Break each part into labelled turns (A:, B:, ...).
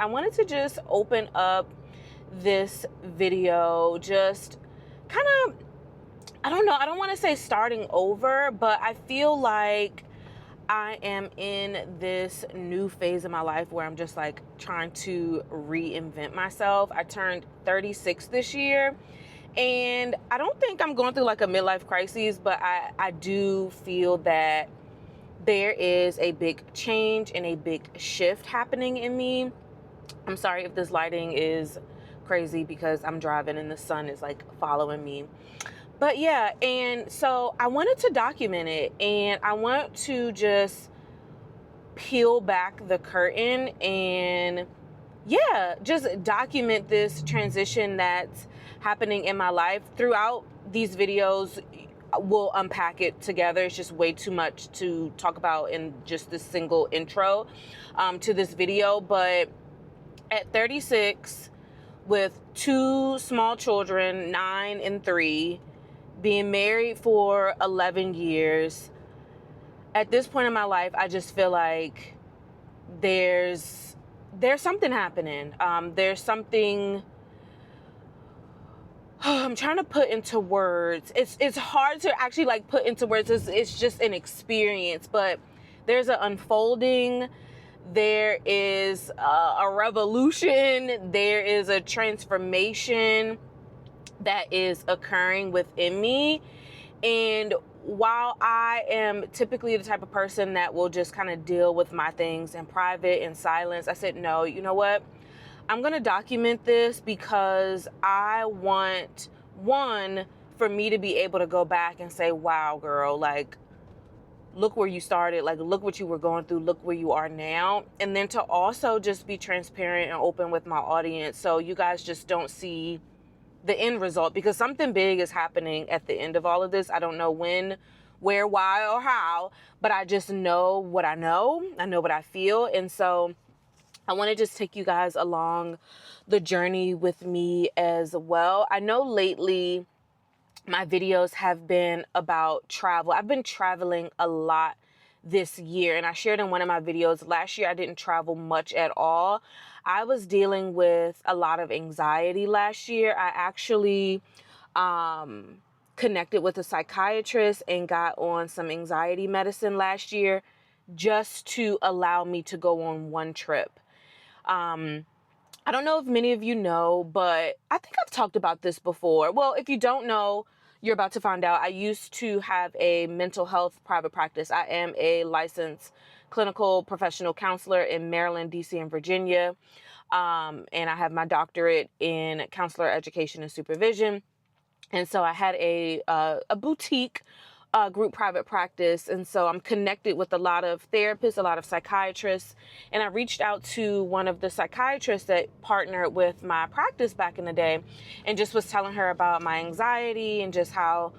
A: I wanted to just open up this video, just kind of, I don't know, I don't want to say starting over, but I feel like I am in this new phase of my life where I'm just like trying to reinvent myself. I turned 36 this year, and I don't think I'm going through like a midlife crisis, but I do feel that there is a big change and a big shift happening in me. I'm sorry if this lighting is crazy because I'm driving and the sun is like following me. But yeah, and so I wanted to document it, and I want to just peel back the curtain and yeah, just document this transition that's happening in my life. Throughout these videos, we'll unpack it together. It's just way too much to talk about in just this single intro to this video. But at 36, with two small children, 9 and 3, being married for 11 years, at this point in my life, I just feel like there's something happening. There's something I'm trying to put into words. It's hard to actually like put into words. It's just an experience, but there's an unfolding. There is a revolution. There is a transformation that is occurring within me. And while I am typically the type of person that will just kind of deal with my things in private, in silence, I said, no, you know what? I'm going to document this because I want, one, for me to be able to go back and say, wow, girl, like, look where you started, like, look what you were going through, look where you are now. And then to also just be transparent and open with my audience so you guys just don't see the end result, because something big is happening at the end of all of this. I don't know when, where, why, or how, but I just know what I know. I know what I feel. And so I want to just take you guys along the journey with me as well. I know lately my videos have been about travel. I've been traveling a lot this year, and I shared in one of my videos last year I didn't travel much at all. I was dealing with a lot of anxiety last year. I actually connected with a psychiatrist and got on some anxiety medicine last year just to allow me to go on one trip. I don't know if many of you know, but I think I've talked about this before. Well, if you don't know, you're about to find out. I used to have a mental health private practice. I am a licensed clinical professional counselor in Maryland, DC, and Virginia. And I have my doctorate in counselor education and supervision. And so I had a boutique group private practice. And so I'm connected with a lot of therapists, a lot of psychiatrists. And I reached out to one of the psychiatrists that partnered with my practice back in the day and just was telling her about my anxiety and just how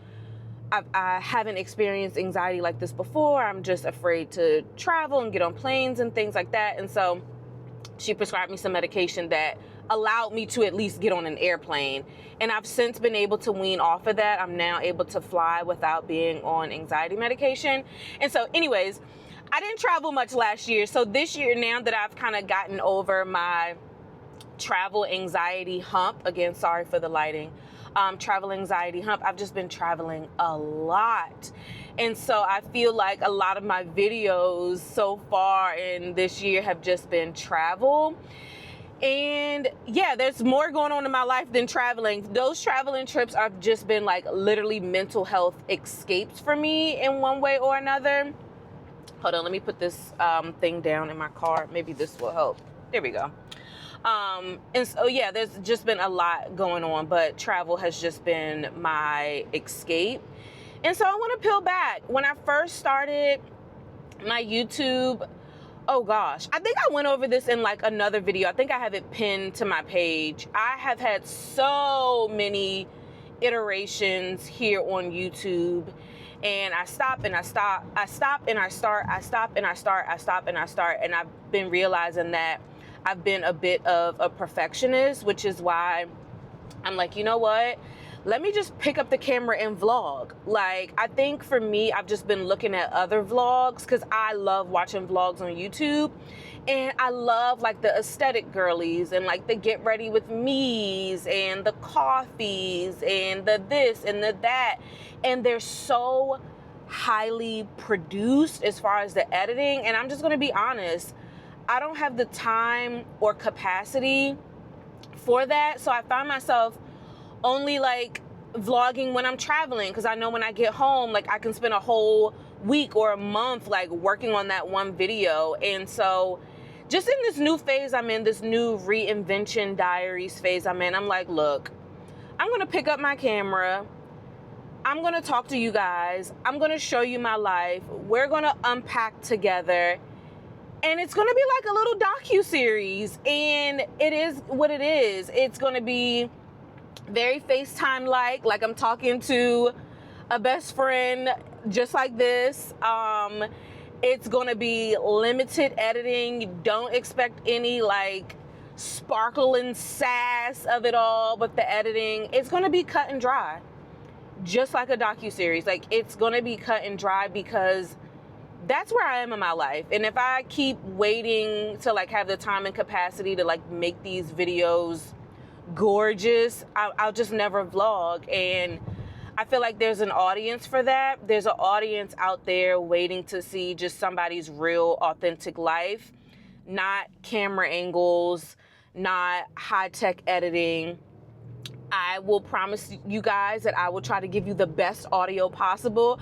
A: I haven't experienced anxiety like this before. I'm just afraid to travel and get on planes and things like that. And so she prescribed me some medication that allowed me to at least get on an airplane. And I've since been able to wean off of that. I'm now able to fly without being on anxiety medication. And so anyways, I didn't travel much last year. So this year, now that I've kind of gotten over my travel anxiety hump, again, sorry for the lighting, travel anxiety hump, I've just been traveling a lot. And so I feel like a lot of my videos so far in this year have just been travel. And yeah, there's more going on in my life than traveling. Those traveling trips have just been like literally mental health escapes for me in one way or another. Hold on, let me put this thing down in my car. Maybe this will help. There we go. And so, yeah, there's just been a lot going on, but travel has just been my escape. And so I want to peel back. When I first started my YouTube, oh gosh, I think I went over this in like another video. I think I have it pinned to my page. I have had so many iterations here on YouTube, and I stop and I stop, I stop and I start, I stop and I start, I stop and I start. And I've been realizing that I've been a bit of a perfectionist, which is why I'm like, you know what? Let me just pick up the camera and vlog. Like, I think for me, I've just been looking at other vlogs because I love watching vlogs on YouTube. And I love like the aesthetic girlies and like the get ready with me's and the coffees and the this and the that. And they're so highly produced as far as the editing. And I'm just going to be honest, I don't have the time or capacity for that. So I find myself only like vlogging when I'm traveling, because I know when I get home, like I can spend a whole week or a month like working on that one video. And so just in this new phase I'm in, this new Reinvention Diaries phase I'm in, I'm like, look, I'm going to pick up my camera. I'm going to talk to you guys. I'm going to show you my life. We're going to unpack together. And it's going to be like a little docu-series. And it is what it is. It's going to be very FaceTime-like I'm talking to a best friend, just like this. It's going to be limited editing. Don't expect any like sparkle and sass of it all, but the editing, it's going to be cut and dry. Just like a docu-series. Like, it's going to be cut and dry because that's where I am in my life. And if I keep waiting to like have the time and capacity to like make these videos gorgeous, I'll just never vlog. And I feel like there's an audience for that. There's an audience out there waiting to see just somebody's real, authentic life, not camera angles, not high-tech editing. I will promise you guys that I will try to give you the best audio possible,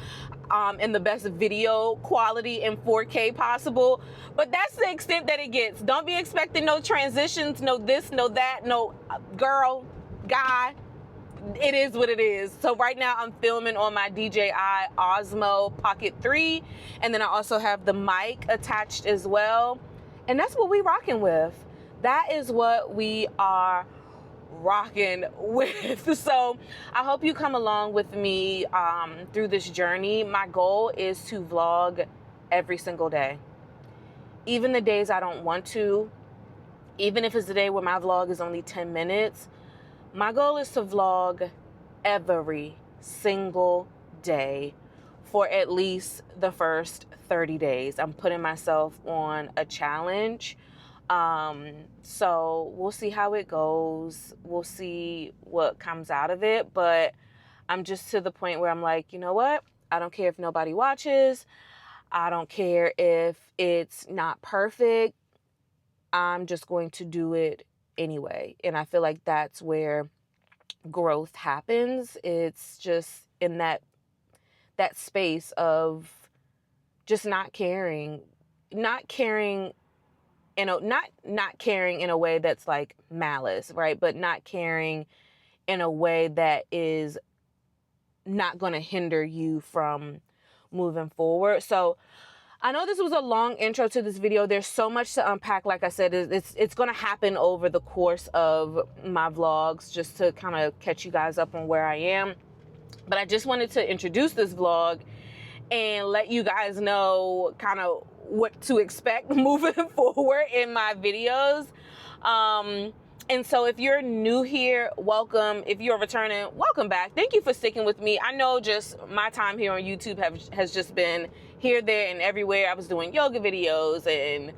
A: and the best video quality in 4K possible. But that's the extent that it gets. Don't be expecting no transitions, no this, no that, no girl, guy. It is what it is. So right now I'm filming on my DJI Osmo Pocket 3, and then I also have the mic attached as well. And that's what we rocking with. That is what we are rocking with. So I hope you come along with me through this journey. My goal is to vlog every single day, even the days I don't want to, even if it's the day where my vlog is only 10 minutes. My goal is to vlog every single day for at least the first 30 days. I'm putting myself on a challenge. So we'll see how it goes. We'll see what comes out of it. But I'm just to the point where I'm like, you know what? I don't care if nobody watches. I don't care if it's not perfect. I'm just going to do it anyway. And I feel like that's where growth happens. It's just in that space of just not caring in a way that's like malice, right? But not caring in a way that is not going to hinder you from moving forward. So I know this was a long intro to this video. There's so much to unpack. Like I said, it's going to happen over the course of my vlogs, just to kind of catch you guys up on where I am. But I just wanted to introduce this vlog and let you guys know kind of what to expect moving forward in my videos. And so if you're new here, welcome. If you're returning, welcome back. Thank you for sticking with me. I know just my time here on YouTube has just been here, there, and everywhere. I was doing yoga videos and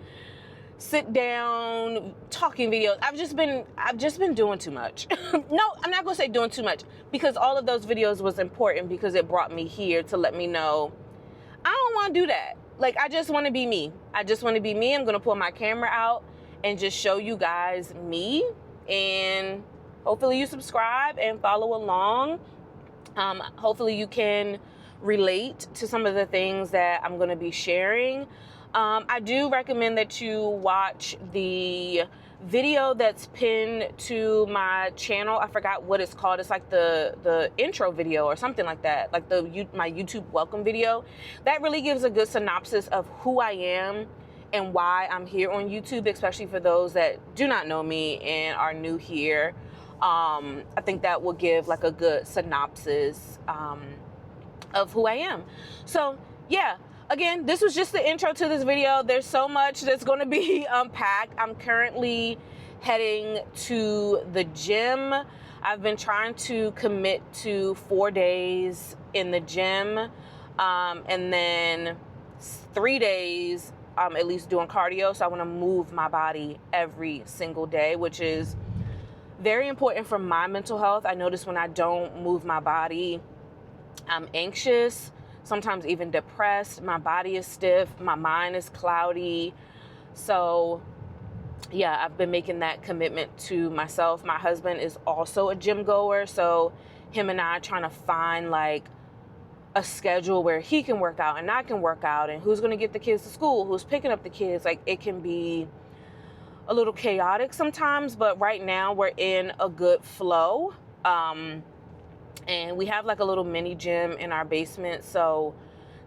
A: sit down talking videos. I've just been doing too much. No, I'm not gonna say doing too much, because all of those videos was important because it brought me here to let me know I don't want to do that. Like, I just want to be me. I just want to be me. I'm gonna pull my camera out and just show you guys me, and hopefully you subscribe and follow along. Hopefully you can relate to some of the things that I'm going to be sharing. I do recommend that you watch the video that's pinned to my channel. I forgot what it's called. It's like the intro video or something like that, like my YouTube welcome video. That really gives a good synopsis of who I am and why I'm here on YouTube, especially for those that do not know me and are new here. I think that will give like a good synopsis of who I am. So yeah, again, this was just the intro to this video. There's so much that's going to be unpacked. I'm currently heading to the gym. I've been trying to commit to 4 days in the gym, and then 3 days at least doing cardio. So I want to move my body every single day, which is very important for my mental health. I notice when I don't move my body, I'm anxious, sometimes even depressed. My body is stiff. My mind is cloudy. So yeah, I've been making that commitment to myself. My husband is also a gym goer. So him and I are trying to find like a schedule where he can work out and I can work out, and who's going to get the kids to school, who's picking up the kids. Like, it can be a little chaotic sometimes, but right now we're in a good flow. And we have like a little mini gym in our basement. So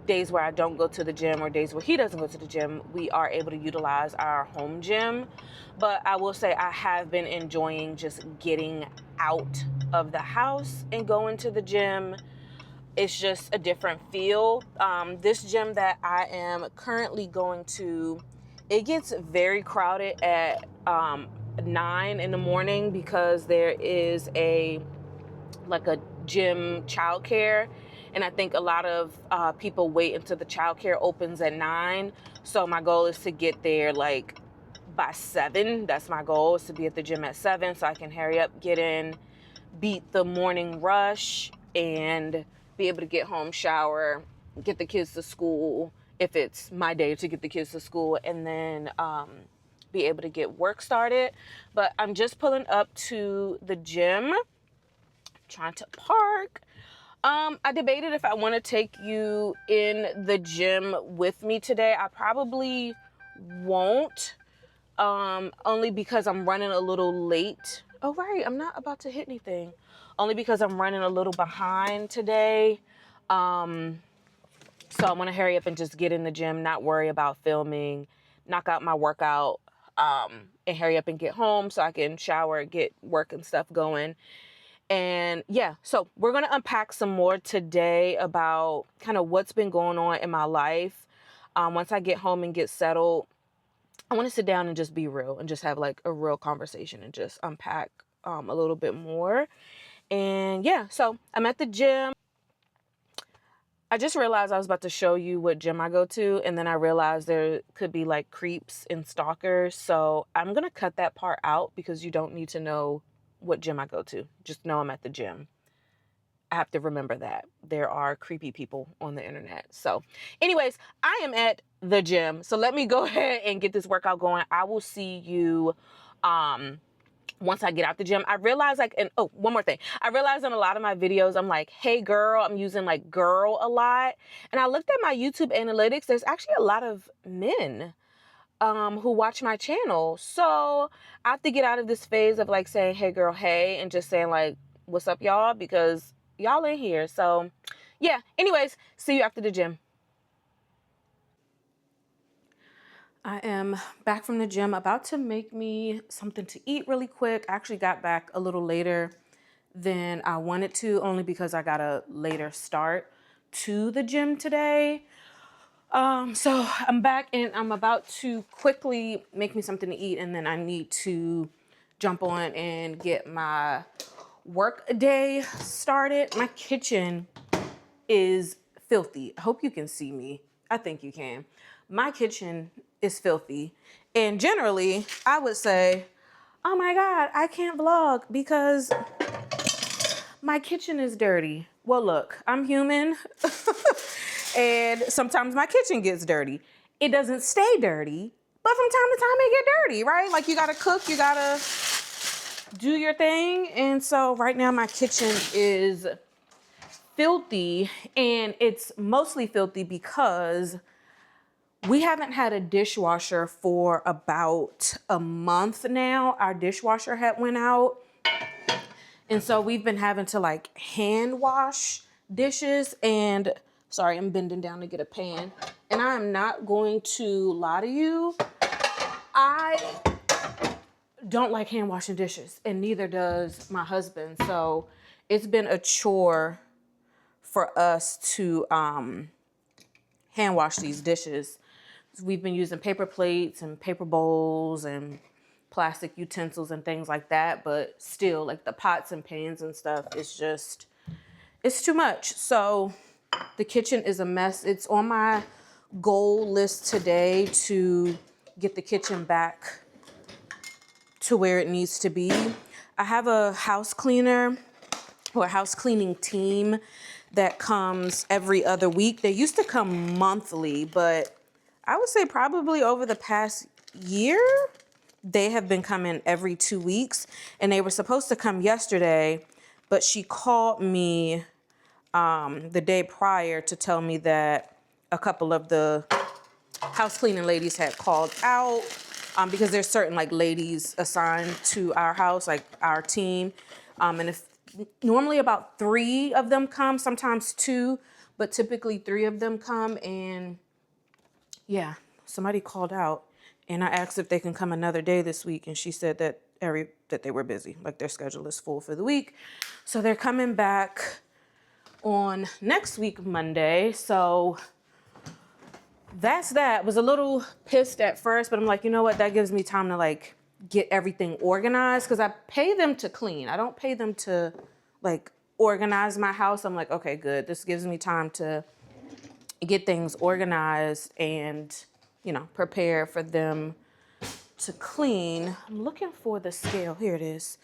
A: days where I don't go to the gym or days where he doesn't go to the gym, we are able to utilize our home gym. But I will say I have been enjoying just getting out of the house and going to the gym. It's just a different feel. This gym that I am currently going to, it gets very crowded at 9 in the morning because there is a gym childcare, and I think a lot of people wait until the childcare opens at 9. So my goal is to get there like by 7. That's my goal, is to be at the gym at 7 so I can hurry up, get in, beat the morning rush, and be able to get home, shower, get the kids to school if it's my day to get the kids to school, and then be able to get work started. But I'm just pulling up to the gym, trying to park. I debated if I want to take you in the gym with me today. I probably won't, only because I'm running a little late. Oh, right, I'm not about to hit anything. Only because I'm running a little behind today. So I want to hurry up and just get in the gym, not worry about filming, knock out my workout, and hurry up and get home so I can shower, get work and stuff going. And yeah, so we're going to unpack some more today about kind of what's been going on in my life. Once I get home and get settled, I want to sit down and just be real and just have like a real conversation and just unpack a little bit more. And yeah, so I'm at the gym. I just realized I was about to show you what gym I go to, and then I realized there could be like creeps and stalkers. So I'm going to cut that part out because you don't need to know what gym I go to. Just know I'm at the gym. I have to remember that there are creepy people on the internet. So anyways, I am at the gym. So let me go ahead and get this workout going. I will see you once I get out the gym. I realized one more thing. I realized in a lot of my videos, I'm like, hey girl, I'm using like girl a lot. And I looked at my YouTube analytics. There's actually a lot of men who watch my channel. So I have to get out of this phase of like saying, hey girl, hey, and just saying like, what's up y'all? Because y'all in here. So yeah, anyways, see you after the gym. I am back from the gym, about to make me something to eat really quick. I actually got back a little later than I wanted to, only because I got a later start to the gym today. So I'm back and I'm about to quickly make me something to eat, and then I need to jump on and get my work day started. My kitchen is filthy. I hope you can see me. I think you can. My kitchen is filthy. And generally, I would say, oh my God, I can't vlog because my kitchen is dirty. Well, look, I'm human. And sometimes my kitchen gets dirty. It doesn't stay dirty, but from time to time it get dirty, right? Like, you gotta cook, you gotta do your thing. And so right now my kitchen is filthy, and it's mostly filthy because we haven't had a dishwasher for about a month now. Our dishwasher had went out. And so we've been having to like hand wash dishes, and sorry, I'm bending down to get a pan. And I am not going to lie to you. I don't like hand washing dishes, and neither does my husband. So it's been a chore for us to hand wash these dishes. We've been using paper plates and paper bowls and plastic utensils and things like that, but still, like the pots and pans and stuff, it's too much. So the kitchen is a mess. It's on my goal list today to get the kitchen back to where it needs to be. I have a house cleaner or house cleaning team that comes every other week. They used to come monthly, but I would say probably over the past year, they have been coming every 2 weeks, and they were supposed to come yesterday, but she called me the day prior to tell me that a couple of the house cleaning ladies had called out because there's certain like ladies assigned to our house, like our team. And if normally about 3 of them come, sometimes 2, but typically 3 of them come. And yeah, somebody called out and I asked if they can come another day this week. And she said that that they were busy, like their schedule is full for the week. So they're coming back on next week, Monday. So that's that. Was a little pissed at first, but I'm like, you know what? That gives me time to like get everything organized because I pay them to clean. I don't pay them to like organize my house. I'm like, okay, good. This gives me time to get things organized and, you know, prepare for them to clean. I'm looking for the scale. Here it is.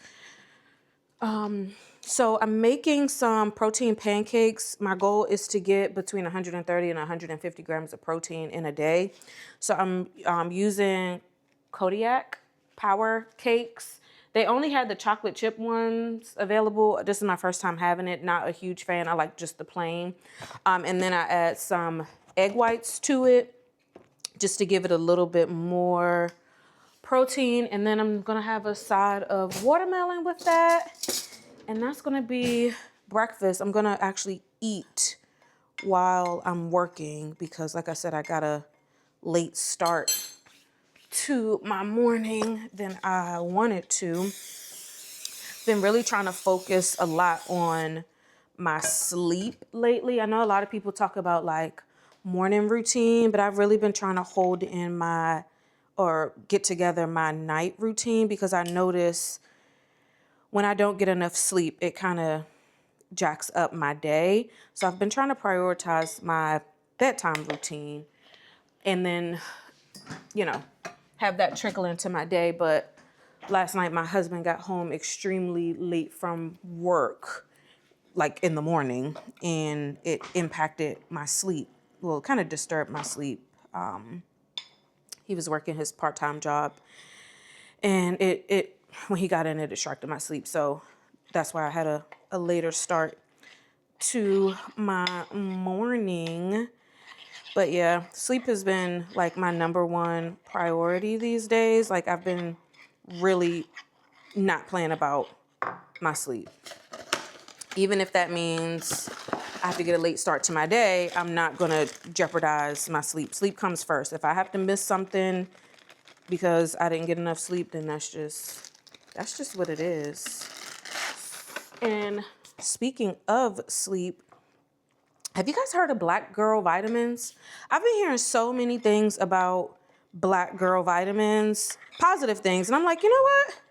A: So I'm making some protein pancakes. My goal is to get between 130 and 150 grams of protein in a day. So I'm using Kodiak Power Cakes. They only had the chocolate chip ones available. This is my first time having it. Not a huge fan. I like just the plain. And then I add some egg whites to it just to give it a little bit more protein. And then I'm going to have a side of watermelon with that. And that's going to be breakfast. I'm going to actually eat while I'm working because, like I said, I got a late start to my morning than I wanted to. Been really trying to focus a lot on my sleep lately. I know a lot of people talk about like morning routine, but I've really been trying to hold in or get together my night routine because I notice when I don't get enough sleep, it kind of jacks up my day. So I've been trying to prioritize my bedtime routine and then, you know, have that trickle into my day. But last night, my husband got home extremely late from work, like in the morning, and it impacted my sleep. Well, it kind of disturbed my sleep. He was working his part-time job, and it when he got in, it distracted my sleep. So that's why I had a later start to my morning. But yeah, sleep has been like my number one priority these days. Like I've been really not playing about my sleep. Even if that means I have to get a late start to my day, I'm not going to jeopardize my sleep. Sleep comes first. If I have to miss something because I didn't get enough sleep, then that's just what it is. And speaking of sleep, have you guys heard of Black Girl vitamins? I've been hearing so many things about Black Girl vitamins, positive things. And I'm like, you know what?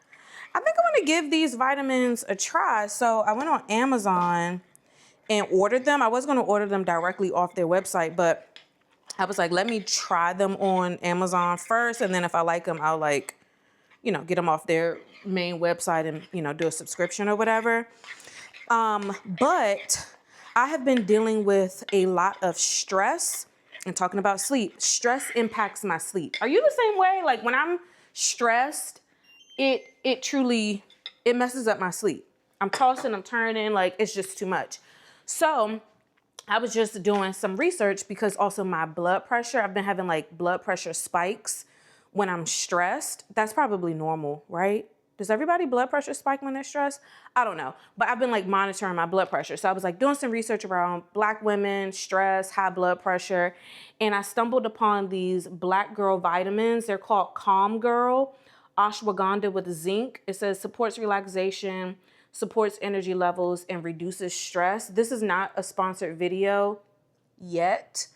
A: I think I want to give these vitamins a try. So I went on Amazon and ordered them. I was going to order them directly off their website, but I was like, let me try them on Amazon first. And then if I like them, I'll like, you know, get them off their main website and, you know, do a subscription or whatever. But I have been dealing with a lot of stress and talking about sleep. Stress impacts my sleep. Are you the same way? Like when I'm stressed, it truly messes up my sleep. I'm tossing, I'm turning, like it's just too much. So I was just doing some research because also my blood pressure, I've been having like blood pressure spikes when I'm stressed. That's probably normal, right? Does everybody blood pressure spike when they're stressed? I don't know, but I've been like monitoring my blood pressure. So I was like doing some research around Black women, stress, high blood pressure. And I stumbled upon these Black Girl vitamins. They're called Calm Girl, ashwagandha with zinc. It says supports relaxation, supports energy levels, and reduces stress. This is not a sponsored video yet.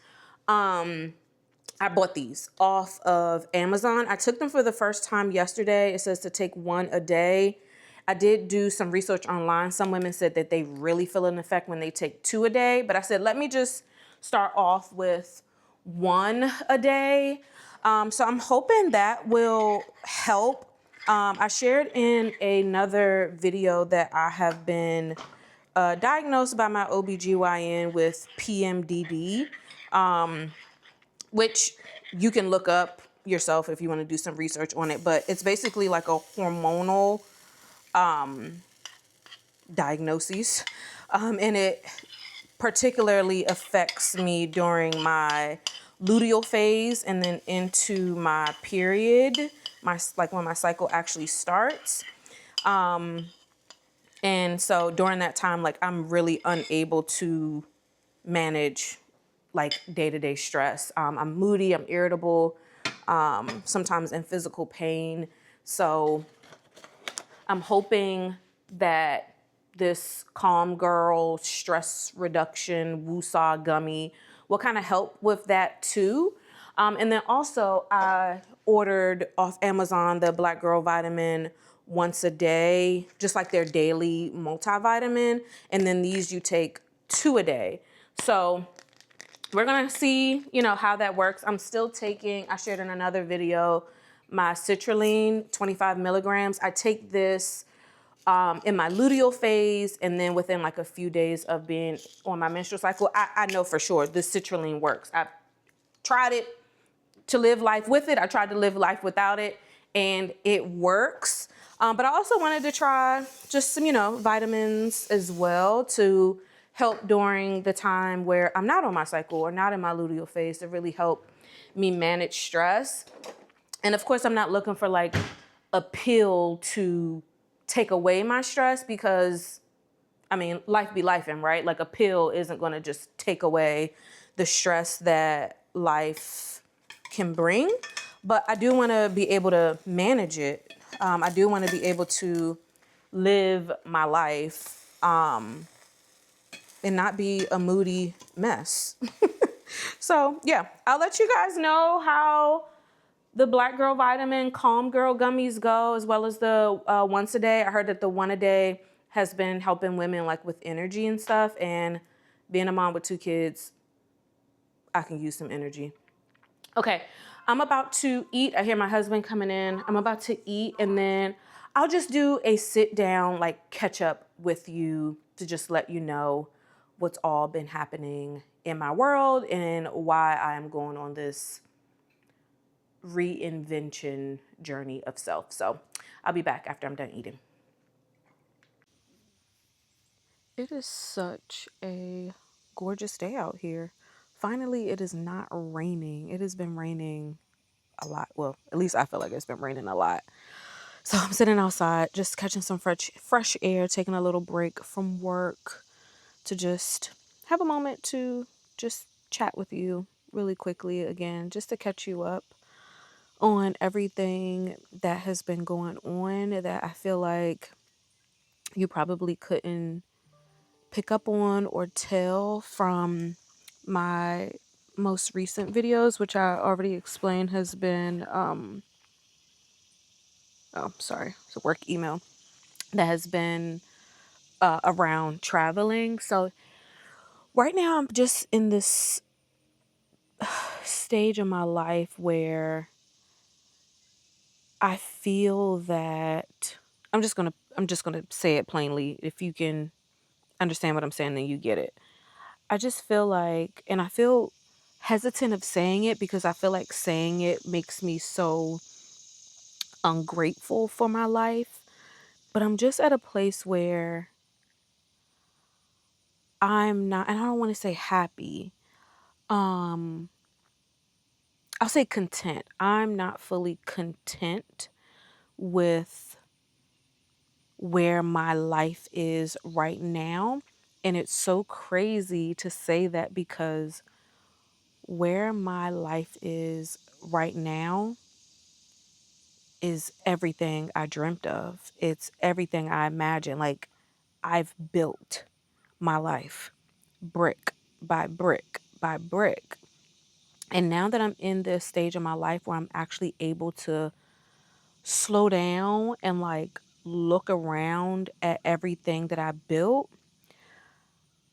A: I bought these off of Amazon. I took them for the first time yesterday. It says to take 1 a day. I did do some research online. Some women said that they really feel an effect when they take 2 a day. But I said, let me just start off with one a day. So I'm hoping that will help. I shared in another video that I have been diagnosed by my OBGYN with PMDD, which you can look up yourself if you want to do some research on it. But it's basically like a hormonal diagnosis. And it particularly affects me during my luteal phase and then into my period, like when my cycle actually starts. And so during that time, like I'm really unable to manage like day-to-day stress. I'm moody, I'm irritable, sometimes in physical pain. So I'm hoping that this Calm Girl stress reduction Woo-Saw gummy will kind of help with that too. And then also I ordered off Amazon the Black Girl Vitamin once a day, just like their daily multivitamin. And then these you take 2 a day. So we're gonna see, how that works. I'm still taking, I shared in another video, my citrulline, 25 milligrams. I take this in my luteal phase, and then within like a few days of being on my menstrual cycle, I know for sure this citrulline works. I tried it to live life with it. I tried to live life without it, and it works. But I also wanted to try just some, vitamins as well to help during the time where I'm not on my cycle or not in my luteal phase, to really help me manage stress. And of course, I'm not looking for like a pill to take away my stress, because I mean, life be lifing, right? Like a pill isn't going to just take away the stress that life can bring, but I do want to be able to manage it. I do want to be able to live my life and not be a moody mess. So yeah, I'll let you guys know how the Black Girl Vitamin Calm Girl gummies go, as well as the once a day. I heard that the one a day has been helping women like with energy and stuff. And being a mom with 2 kids, I can use some energy. Okay, I'm about to eat. I hear my husband coming in. I'm about to eat, and then I'll just do a sit down, like catch up with you to just let you know what's all been happening in my world and why I am going on this reinvention journey of self. So I'll be back after I'm done eating. It is such a gorgeous day out here. Finally, it is not raining. It has been raining a lot. Well, at least I feel like it's been raining a lot. So I'm sitting outside, just catching some fresh air, taking a little break from work to just have a moment to just chat with you really quickly again, just to catch you up on everything that has been going on that I feel like you probably couldn't pick up on or tell from my most recent videos, which I already explained has been, oh, sorry, it's a work email that has been around traveling. So right now I'm just in this stage of my life where I feel that I'm just gonna say it plainly. If you can understand what I'm saying, then you get it. I just feel like, and I feel hesitant of saying it because I feel like saying it makes me so ungrateful for my life. But I'm just at a place where I'm not, and I don't want to say happy. Um, I'll say content. I'm not fully content with where my life is right now. And it's so crazy to say that because where my life is right now is everything I dreamt of. It's everything I imagined. Like, I've built my life brick by brick by brick. And now that I'm in this stage of my life where I'm actually able to slow down and like look around at everything that I built,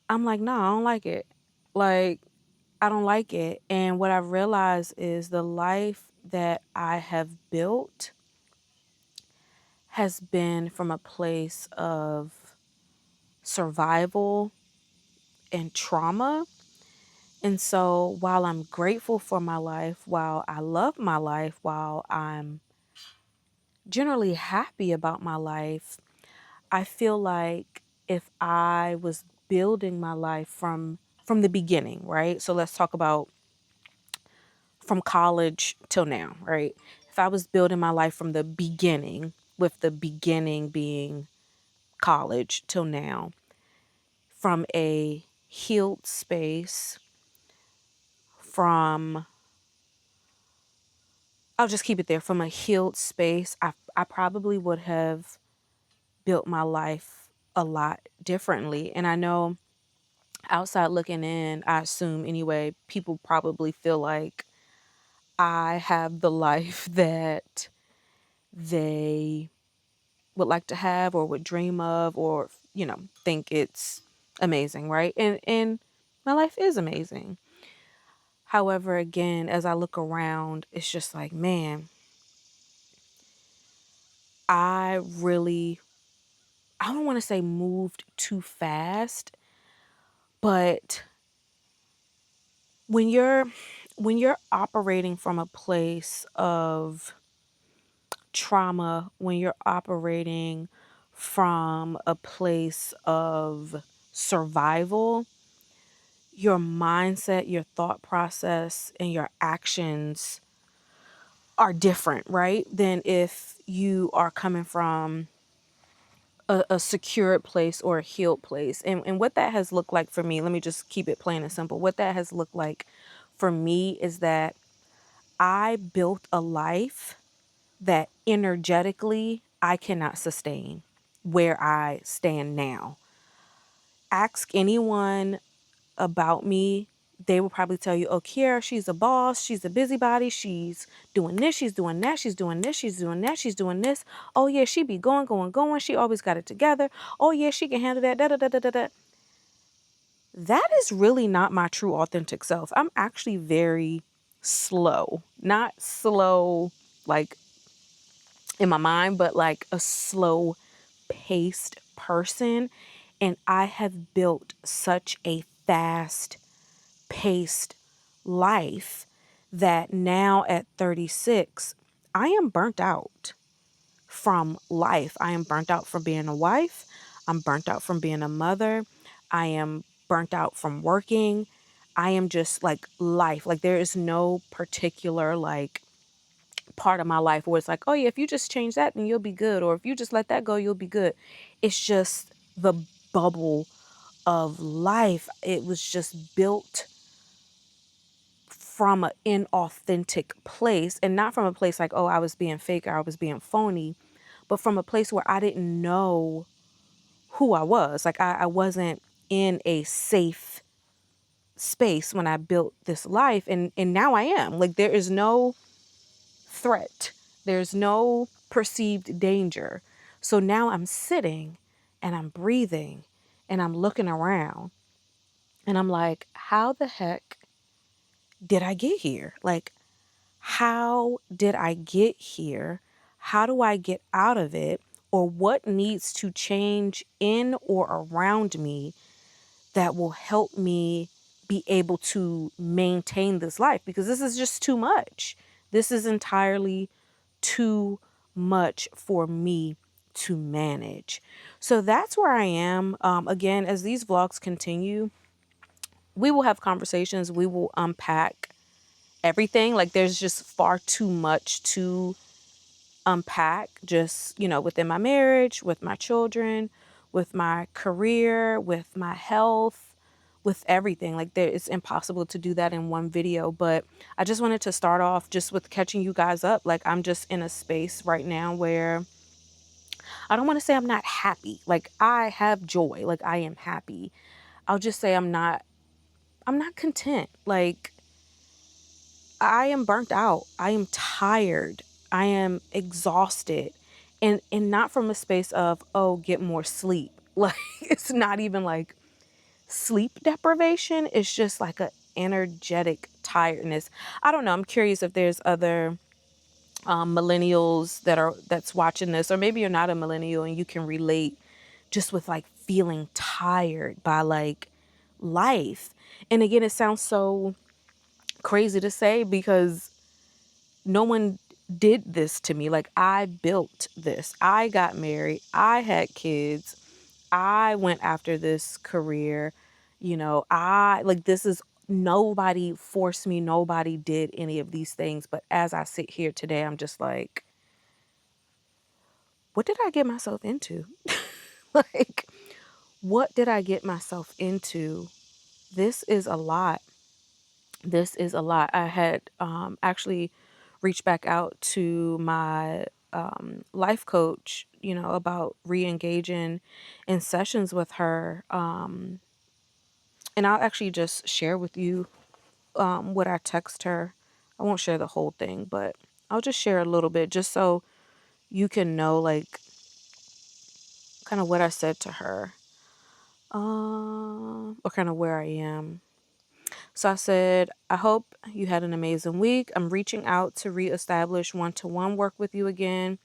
A: I'm like, no, I don't like it. Like, I don't like it. And what I've realized is the life that I have built has been from a place of survival and trauma. And so while I'm grateful for my life, while I love my life, while I'm generally happy about my life, I feel like if I was building my life from the beginning, right? So let's talk about from college till now, right? If I was building my life from the beginning, with the beginning being college till now, from a healed space, from I'll just keep it there, from a healed space, I probably would have built my life a lot differently. And I know outside looking in, I assume anyway, people probably feel like I have the life that they would like to have or would dream of, or, think it's amazing, right? And my life is amazing. However, again, as I look around, it's just like, man, I don't want to say moved too fast, but when you're operating from a place of trauma, when you're operating from a place of survival, your mindset, your thought process, and your actions are different, right? Than if you are coming from a secured place or a healed place. And what that has looked like for me, let me just keep it plain and simple. What that has looked like for me is that I built a life that energetically I cannot sustain where I stand now. Ask anyone about me, they will probably tell you, oh, Kiara, she's a boss, she's a busybody, she's doing this, she's doing that, she's doing this, she's doing that, she's doing this. Oh yeah, she be going, going, going. She always got it together. Oh yeah, she can handle that. Da da da da da da. That is really not my true authentic self. I'm actually very slow. Not slow like in my mind, but like a slow paced person. And I have built such a fast paced life that now at 36, I am burnt out from life. I am burnt out from being a wife. I'm burnt out from being a mother. I am burnt out from working. I am just like life. Like there is no particular like part of my life where it's like, oh yeah, if you just change that, then you'll be good. Or if you just let that go, you'll be good. It's just the bubble of life. It was just built from an inauthentic place, and not from a place like, oh, I was being fake or I was being phony, but from a place where I didn't know who I was. Like I wasn't in a safe space when I built this life. And now I am. Like there is no threat. There's no perceived danger. So now I'm sitting and I'm breathing and I'm looking around and I'm like, how the heck did I get here? Like, how did I get here? How do I get out of it? Or what needs to change in or around me that will help me be able to maintain this life? Because this is just too much. This is entirely too much for me to manage. So that's where I am. Again, as these vlogs continue, we will have conversations. We will unpack everything. Like there's just far too much to unpack, just, within my marriage, with my children, with my career, with my health, with everything. Like it's impossible to do that in one video. But I just wanted to start off just with catching you guys up. Like I'm just in a space right now where I don't want to say I'm not happy. Like I have joy. Like I am happy. I'll just say I'm not content. Like I am burnt out. I am tired. I am exhausted. And not from a space of, oh, get more sleep. Like it's not even like sleep deprivation. It's just like a energetic tiredness. I don't know. I'm curious if there's other millennials that's watching this, or maybe you're not a millennial and you can relate just with like feeling tired by like life. And again, it sounds so crazy to say because no one did this to me. Like, I built this. I got married. I had kids. I went after this career. I like, this is, nobody forced me. Nobody did any of these things. But as I sit here today, I'm just like, what did I get myself into? Like, what did I get myself into? This is a lot. This is a lot. I had actually reached back out to my life coach, about re-engaging in sessions with her. And I'll actually just share with you what I text her. I won't share the whole thing, but I'll just share a little bit just so you can know, like, kind of what I said to her, or kind of where I am. So I said, I hope you had an amazing week. I'm reaching out to reestablish one-to-one work with you again.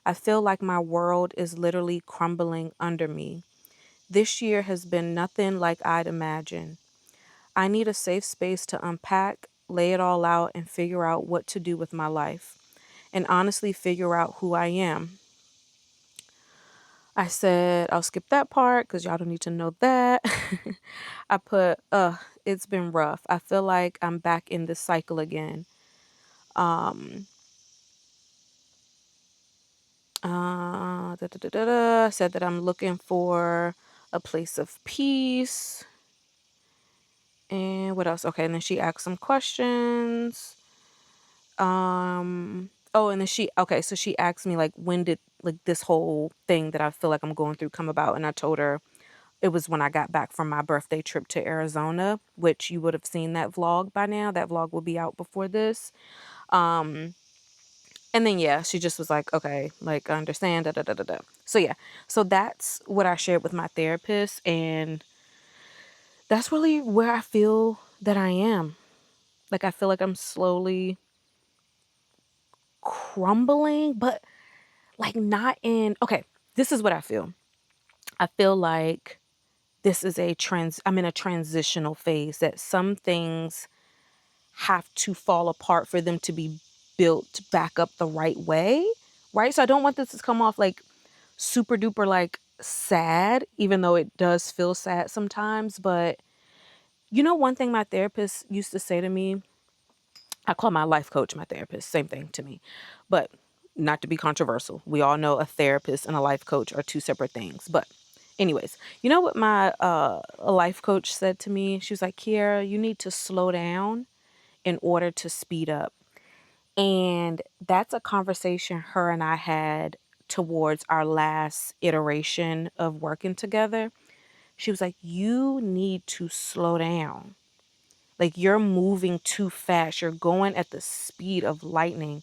A: I feel like my world is literally crumbling under me. This year has been nothing like I'd imagined. I need a safe space to unpack, lay it all out, and figure out what to do with my life. And honestly, figure out who I am. I said, I'll skip that part because y'all don't need to know that. I put, it's been rough. I feel like I'm back in this cycle again. Um, said that I'm looking for a place of peace. And what else? Okay, and then she asked some questions. And then so she asked me, like, when did, like, this whole thing that I feel like I'm going through come about? And I told her it was when I got back from my birthday trip to Arizona, which you would have seen that vlog by now. That vlog will be out before this. Um, and then, yeah, she just was like, okay, like, I understand, da, da, da, da, da. So, yeah. So that's what I shared with my therapist. And that's really where I feel that I am. Like, I feel like I'm slowly crumbling, but like, not in, okay, this is what I feel. I feel like I'm in a transitional phase, that some things have to fall apart for them to be built back up the right way. Right. So I don't want this to come off like super duper like sad, even though it does feel sad sometimes. But one thing my therapist used to say to me, I call my life coach my therapist, same thing to me, but not to be controversial. We all know a therapist and a life coach are two separate things. But anyways, you know what my life coach said to me? She was like, Kiera, you need to slow down in order to speed up. And that's a conversation her and I had towards our last iteration of working together. She was like, you need to slow down. Like, you're moving too fast. You're going at the speed of lightning.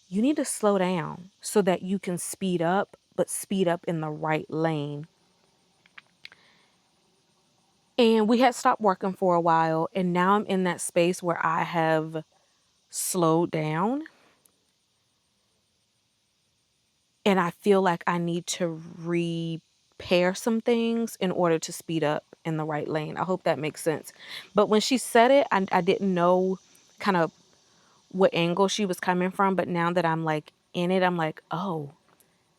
A: You need to slow down so that you can speed up, but speed up in the right lane. And we had stopped working for a while. And now I'm in that space where I have slowed down. And I feel like I need to repair some things in order to speed up in the right lane. I hope that makes sense. But when she said it, I didn't know kind of what angle she was coming from. But now that I'm like in it, I'm like, oh,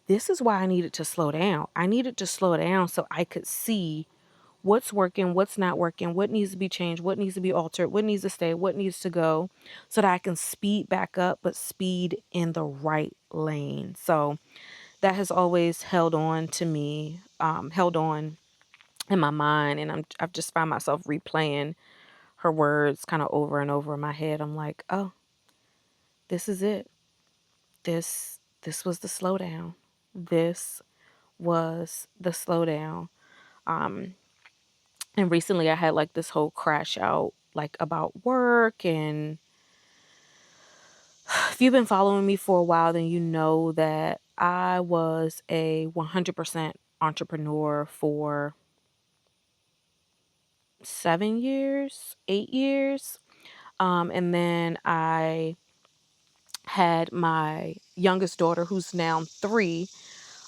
A: this is why I needed to slow down. I needed to slow down so I could see what's working, what's not working, what needs to be changed, what needs to be altered, what needs to stay, what needs to go, so that I can speed back up, but speed in the right lane. So that has always held on to me, held on in my mind. And I've just found myself replaying her words kind of over and over in my head. I'm like, oh, this is it. This was the slowdown. This was the slowdown. Um, and recently I had like this whole crash out, like, about work. And if you've been following me for a while, then you know that I was a 100% entrepreneur for 7 years, 8 years. And then I had my youngest daughter, who's now 3.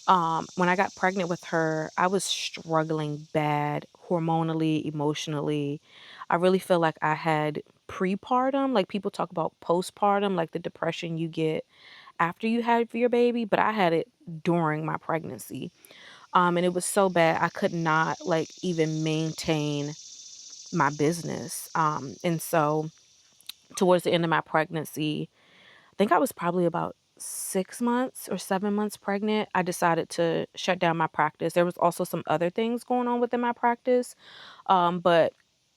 A: When I got pregnant with her, I was struggling bad hormonally, emotionally. I really feel like I had prepartum, like people talk about postpartum, like the depression you get after you have your baby, but I had it during my pregnancy. And it was so bad I could not like even maintain my business. And so towards the end of my pregnancy, I think I was probably about 6 months or 7 months pregnant. I decided to shut down my practice. There was also some other things going on within my practice, but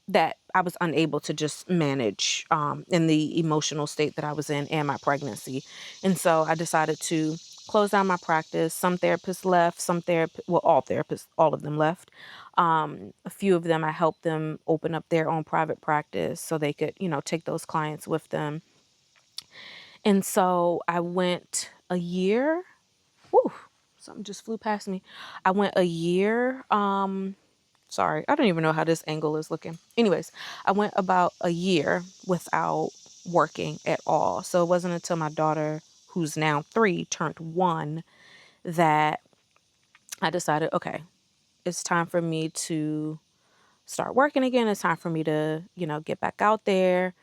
A: that I was unable to just manage in the emotional state that I was in and my pregnancy. And so I decided to close down my practice. Some therapists left, all therapists, all of them left. A few of them, I helped them open up their own private practice so they could, take those clients with them. And so I went a year. Whew, something just flew past me. I went a year. Sorry, I don't even know how this angle is looking. Anyways, I went about a year without working at all. So it wasn't until my daughter, who's now 3, turned 1, that I decided, okay, it's time for me to start working again. It's time for me to, get back out there.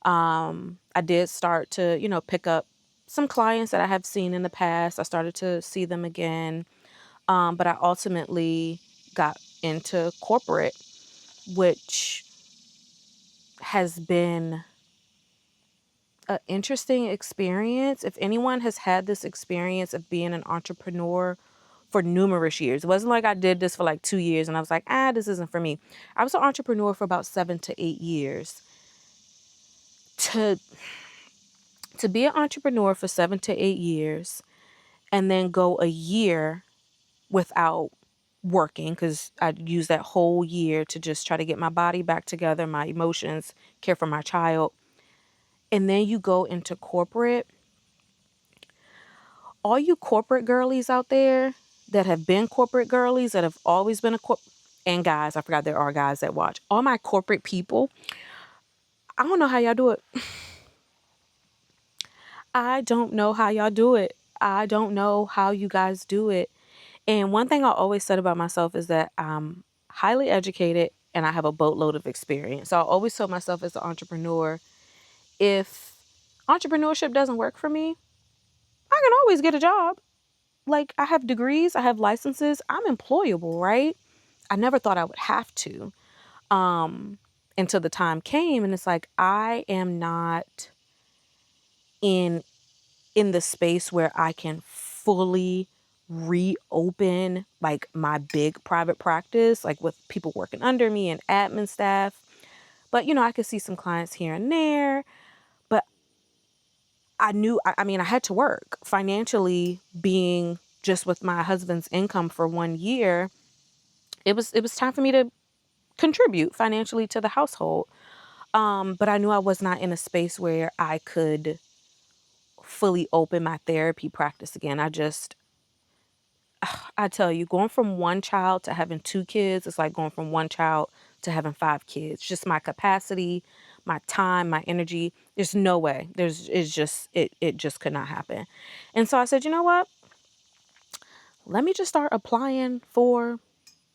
A: I did start to, pick up some clients that I have seen in the past. I started to see them again. But I ultimately got into corporate, which has been an interesting experience. If anyone has had this experience of being an entrepreneur for numerous years, it wasn't like I did this for like 2 years and I was like, this isn't for me. I was an entrepreneur for about 7 to 8 years. To be an entrepreneur for 7 to 8 years and then go a year without working, because I used that whole year to just try to get my body back together, my emotions, care for my child. And then you go into corporate. All you corporate girlies out there that have been corporate girlies, that have always been and guys, I forgot there are guys that watch. All my corporate people, I don't know how y'all do it. I don't know how y'all do it. I don't know how you guys do it. And one thing I always said about myself is that I'm highly educated and I have a boatload of experience. So I always told myself as an entrepreneur, if entrepreneurship doesn't work for me, I can always get a job. Like, I have degrees, I have licenses, I'm employable, right? I never thought I would have to, until the time came. And it's like, I am not in the space where I can fully reopen like my big private practice, like with people working under me and admin staff. But, I could see some clients here and there. But I knew, I mean, I had to work financially. Being just with my husband's income for 1 year, it was time for me to contribute financially to the household. But I knew I was not in a space where I could fully open my therapy practice again. I tell you, going from one child to having 2 kids, it's like going from one child to having 5 kids. Just my capacity, my time, my energy. There's no way. It just could not happen. And so I said, you know what? Let me just start applying for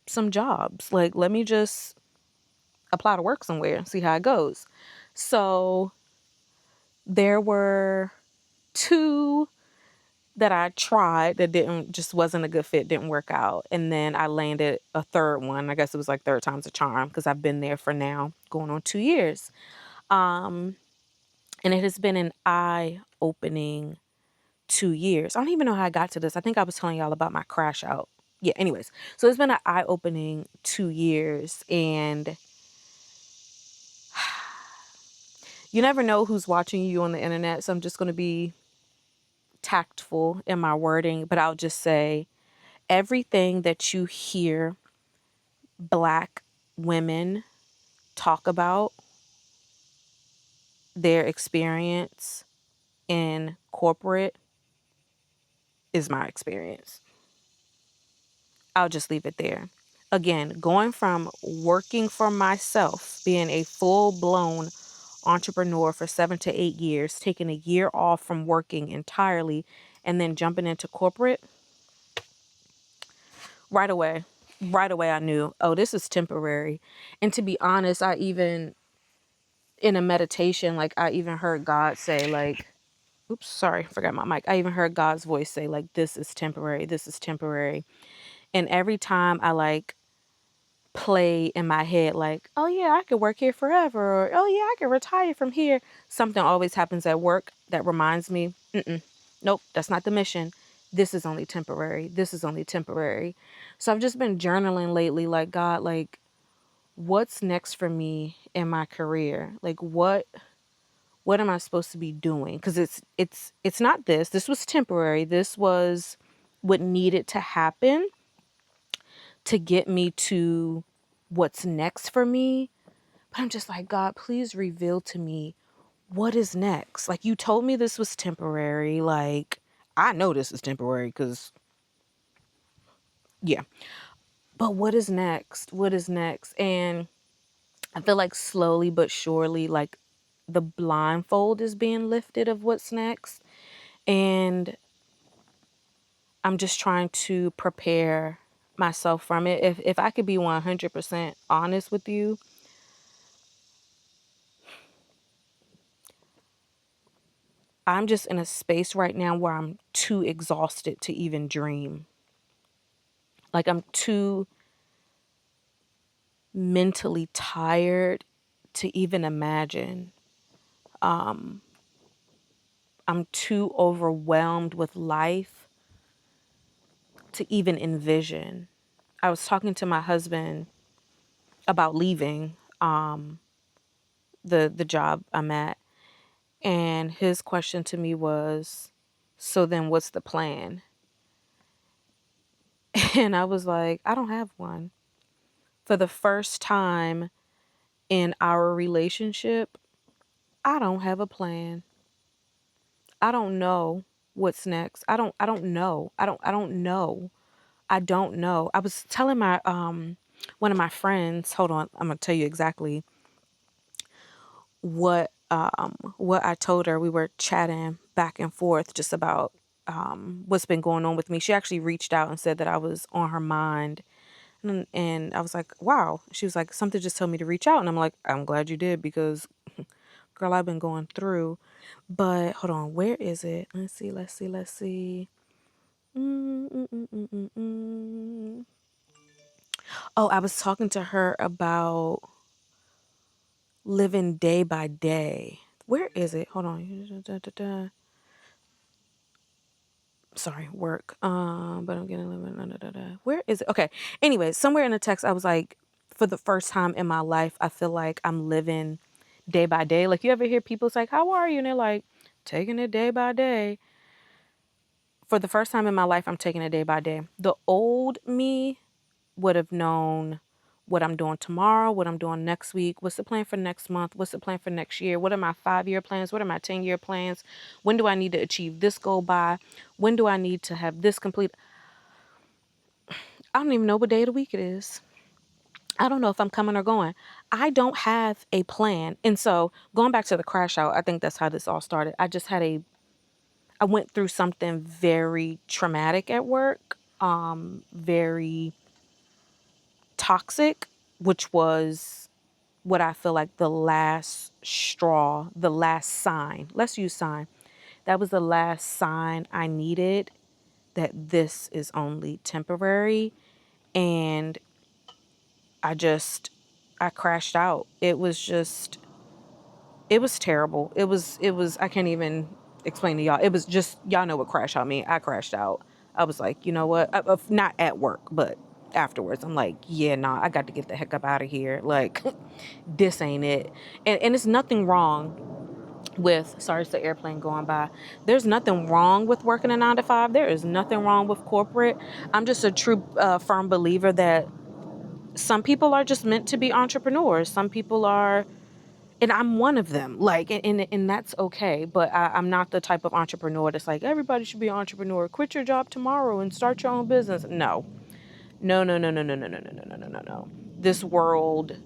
A: some jobs. Like, let me just apply to work somewhere and see how it goes. So there were 2 that I tried that wasn't a good fit, didn't work out. And then I landed a third one. I guess it was like third time's a charm, because I've been there for now going on 2 years. And it has been an eye-opening 2 years. I don't even know how I got to this. I think I was telling y'all about my crash out. Yeah, anyways. So it's been an eye-opening 2 years, and you never know who's watching you on the internet. So I'm just going to be tactful in my wording, but I'll just say everything that you hear Black women talk about their experience in corporate is my experience. I'll just leave it there. Again, going from working for myself, being a full-blown entrepreneur for 7 to 8 years, taking a year off from working entirely, and then jumping into corporate, right away, I knew, oh, this is temporary. And to be honest, I even, in a meditation, like I even heard God say, like, oops, sorry, forgot my mic. I even heard God's voice say, like, this is temporary. This is temporary. And every time I like play in my head, like, oh yeah, I could work here forever, or oh yeah, I could retire from here, something always happens at work that reminds me, nope, that's not the mission. This is only temporary. This is only temporary. So I've just been journaling lately, like, God, like, what's next for me in my career? Like, what am I supposed to be doing? Because it's not this. This was temporary. This was what needed to happen to get me to what's next for me. But I'm just like, God, please reveal to me what is next. Like, you told me this was temporary. Like, I know this is temporary because, yeah. But what is next? What is next? And I feel like slowly but surely, like, the blindfold is being lifted of what's next. And I'm just trying to prepare myself from it. If I could be 100% honest with you, I'm just in a space right now where I'm too exhausted to even dream. Like, I'm too mentally tired to even imagine. I'm too overwhelmed with life to even envision. I was talking to my husband about leaving the job I'm at, and his question to me was, so then what's the plan? And I was like, I don't have one. For the first time in our relationship, I don't have a plan. I don't know what's next. I don't know. I don't know. I don't know. I was telling my one of my friends, hold on, I'm gonna tell you exactly what I told her. We were chatting back and forth just about what's been going on with me. She actually reached out and said that I was on her mind. And I was like, wow. She was like, something just told me to reach out. And I'm like, I'm glad you did, because girl, I've been going through. But hold on, where is it? Let's see. Mm. Oh, I was talking to her about living day by day. Where is it? Hold on. Sorry, work. But I'm getting a little bit. Where is it? Okay. Anyway, somewhere in the text, I was like, for the first time in my life, I feel like I'm living day by day. Like, you ever hear people say, how are you? And they're like, taking it day by day. For the first time in my life, I'm taking it day by day. The old me would have known what I'm doing tomorrow, what I'm doing next week, what's the plan for next month, what's the plan for next year, what are my 5-year plans, what are my 10-year plans, when do I need to achieve this goal by, when do I need to have this complete. I don't even know what day of the week it is. I don't know if I'm coming or going. I don't have a plan. And so going back to the crash out, I think that's how this all started. I went through something very traumatic at work, very toxic, which was what I feel like the last straw, the last sign. Let's use sign. That was the last sign I needed that this is only temporary. And I crashed out. It was terrible. It was, I can't even explain to y'all. It was just, y'all know what crash out mean. I crashed out. I was like, you know what? Not at work, but afterwards. I'm like, yeah, nah, I got to get the heck up out of here. Like, this ain't it. And it's nothing wrong with, sorry, it's the airplane going by. There's nothing wrong with working a 9 to 5. There is nothing wrong with corporate. I'm just a true, firm believer that some people are just meant to be entrepreneurs. Some people are, and I'm one of them. Like, and that's okay. But I'm not the type of entrepreneur that's like, everybody should be an entrepreneur. Quit your job tomorrow and start your own business. No, No, no, no, no, no, no, no, no, no, no, no, no. This world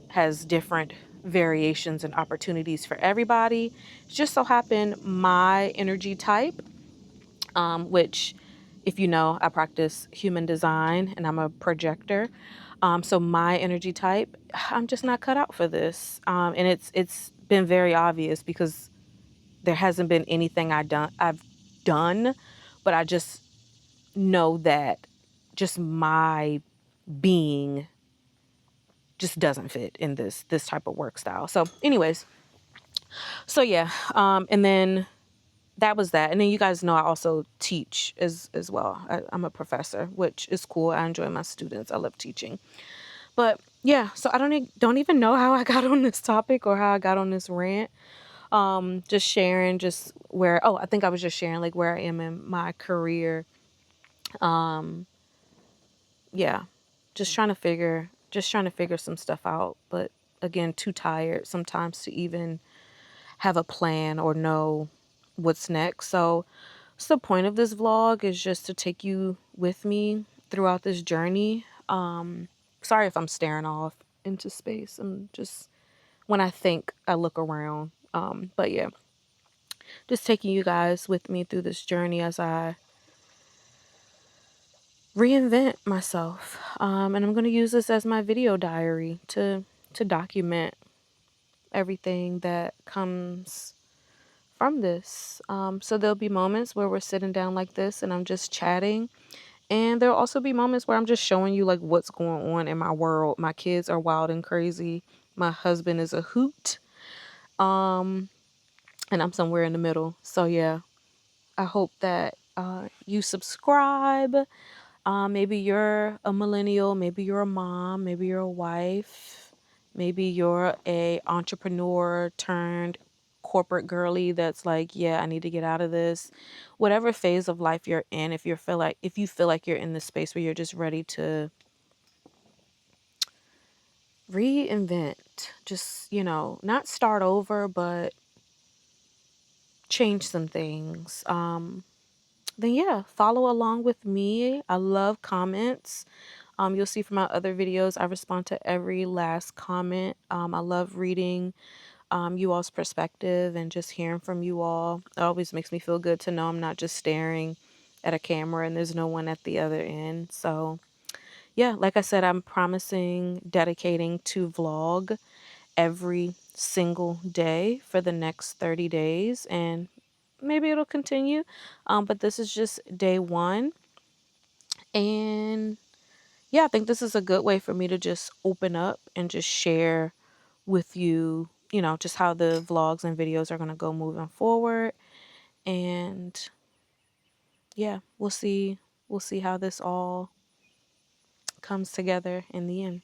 A: has different variations and opportunities for everybody. It's just so happen my energy type, which, if you know, I practice human design and I'm a projector. So my energy type, I'm just not cut out for this. And it's been very obvious because there hasn't been anything I've done, but I just know that just my being just doesn't fit in this type of work style. So anyways, so yeah, and then that was that. And then you guys know I also teach as well. I'm a professor, which is cool. I enjoy my students. I love teaching. But yeah, so I don't even know how I got on this topic or how I got on this rant. Just sharing just where, I think I was just sharing like where I am in my career. Yeah, just trying to figure some stuff out. But again, too tired sometimes to even have a plan or know what's next. So the point of this vlog is just to take you with me throughout this journey. Sorry if I'm staring off into space. I'm just, when I think, I look around. But yeah, just taking you guys with me through this journey as I reinvent myself. And I'm going to use this as my video diary to document everything that comes from this. So there'll be moments where we're sitting down like this and I'm just chatting. And there'll also be moments where I'm just showing you like what's going on in my world. My kids are wild and crazy. My husband is a hoot. And I'm somewhere in the middle. So yeah, I hope that you subscribe. Maybe you're a millennial, maybe you're a mom, maybe you're a wife, maybe you're a entrepreneur turned corporate girly that's like, yeah, I need to get out of this. Whatever phase of life you're in, if you feel like you're in this space where you're just ready to reinvent, just, not start over, but change some things. Then yeah, follow along with me. I love comments. You'll see from my other videos, I respond to every last comment. I love reading you all's perspective and just hearing from you all. It always makes me feel good to know I'm not just staring at a camera and there's no one at the other end. So yeah, like I said, I'm promising dedicating to vlog every single day for the next 30 days, and maybe it'll continue. But this is just day one. And yeah, I think this is a good way for me to just open up and just share with you, just how the vlogs and videos are going to go moving forward. And yeah, we'll see how this all comes together in the end.